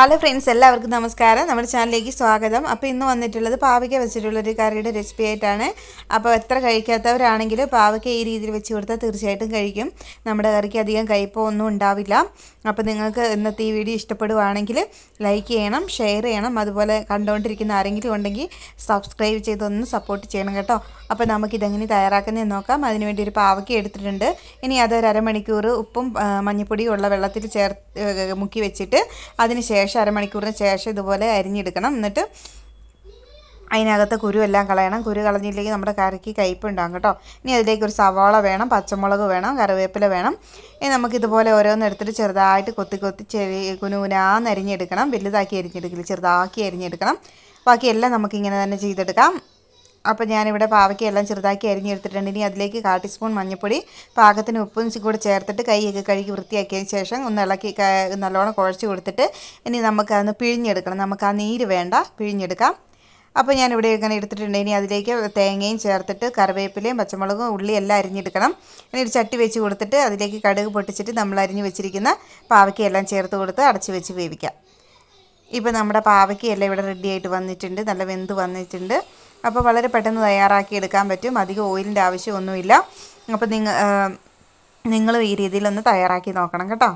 Hello friends, എല്ലാവർക്കും നമസ്കാരം. നമ്മുടെ ചാനലിലേക്ക് സ്വാഗതം. അപ്പോൾ ഇന്ന് വന്നിട്ടുള്ളത് പാവയ്ക്ക വെച്ചിട്ടുള്ളൊരു കറിയുടെ റെസിപ്പി ആയിട്ടാണ്. അപ്പോൾ എത്ര കഴിക്കാത്തവരാണെങ്കിലും പാവയ്ക്ക ഈ രീതിയിൽ വെച്ച് കൊടുത്താൽ തീർച്ചയായിട്ടും കഴിക്കും. നമ്മുടെ കറിക്ക് അധികം കയ്പോ ഒന്നും ഉണ്ടാവില്ല. അപ്പോൾ നിങ്ങൾക്ക് ഇന്നത്തെ ഈ വീഡിയോ ഇഷ്ടപ്പെടുവാണെങ്കിൽ ലൈക്ക് ചെയ്യണം, ഷെയർ ചെയ്യണം. അതുപോലെ കണ്ടുകൊണ്ടിരിക്കുന്ന ആരെങ്കിലും ഉണ്ടെങ്കിൽ സബ്സ്ക്രൈബ് ചെയ്തൊന്ന് സപ്പോർട്ട് ചെയ്യണം കേട്ടോ. അപ്പോൾ നമുക്കിതെങ്ങനെ തയ്യാറാക്കുന്നതെന്ന് നോക്കാം. അതിനുവേണ്ടി ഒരു പാവയ്ക്ക എടുത്തിട്ടുണ്ട്. ഇനി അതൊരു അരമണിക്കൂർ ഉപ്പും മഞ്ഞൾപ്പൊടിയും ഉള്ള വെള്ളത്തിൽ മുക്കി വെച്ചിട്ട് അതിന് ശേഷം അരമണിക്കൂറിന് ശേഷം ഇതുപോലെ അരിഞ്ഞെടുക്കണം. എന്നിട്ട് അതിനകത്ത് കുരു എല്ലാം കളയണം. കുരു കളഞ്ഞില്ലെങ്കിൽ നമ്മുടെ കറിക്ക് കയ്പുണ്ടാകും കേട്ടോ. ഇനി അതിലേക്ക് ഒരു സവാള വേണം, പച്ചമുളക് വേണം, കറിവേപ്പില വേണം. ഇനി നമുക്കിതുപോലെ ഓരോന്ന് എടുത്തിട്ട് ചെറുതായിട്ട് കൊത്തി കൊത്തി കുനുകുനാന്ന് അരിഞ്ഞെടുക്കണം. വലുതാക്കി അരിഞ്ഞെടുക്കില്ല, ചെറുതാക്കി അരിഞ്ഞെടുക്കണം. ബാക്കിയെല്ലാം നമുക്കിങ്ങനെ തന്നെ ചെയ്തെടുക്കാം. അപ്പോൾ ഞാനിവിടെ പാവയ്ക്കെല്ലാം ചെറുതാക്കി അരിഞ്ഞെടുത്തിട്ടുണ്ട്. ഇനി അതിലേക്ക് 1/4 ടീസ്പൂൺ മഞ്ഞൾപ്പൊടി, പാകത്തിന് ഉപ്പും കൂടെ ചേർത്തിട്ട് കൈയൊക്കെ കഴുകി വൃത്തിയാക്കിയതിന് ശേഷം ഒന്ന് ഇളക്കി നല്ലോണം കുഴച്ച് കൊടുത്തിട്ട് ഇനി നമുക്കതൊന്ന് പിഴിഞ്ഞെടുക്കണം. നമുക്ക് ആ നീര് വേണ്ട, പിഴിഞ്ഞെടുക്കാം. അപ്പോൾ ഞാനിവിടെ ഇങ്ങനെ എടുത്തിട്ടുണ്ട്. ഇനി അതിലേക്ക് തേങ്ങയും ചേർത്തിട്ട് കറിവേപ്പിലയും പച്ചമുളകും ഉള്ളി എല്ലാം അരിഞ്ഞെടുക്കണം. ഇനി ഒരു ചട്ടി വെച്ച് കൊടുത്തിട്ട് അതിലേക്ക് കടുക് പൊട്ടിച്ചിട്ട് നമ്മൾ അരിഞ്ഞ് വെച്ചിരിക്കുന്ന പാവയ്ക്കയെല്ലാം ചേർത്ത് കൊടുത്ത് അടച്ച് വെച്ച് വേവിക്കാം. ഇപ്പോൾ നമ്മുടെ പാവയ്ക്കയെല്ലാം ഇവിടെ റെഡി ആയിട്ട് വന്നിട്ടുണ്ട്, നല്ല വെന്ത് വന്നിട്ടുണ്ട്. അപ്പോൾ വളരെ പെട്ടെന്ന് തയ്യാറാക്കി എടുക്കാൻ പറ്റും, അധികം ഓയിലിൻ്റെ ആവശ്യമൊന്നുമില്ല. അപ്പോൾ നിങ്ങളും ഈ രീതിയിലൊന്ന് തയ്യാറാക്കി നോക്കണം കേട്ടോ.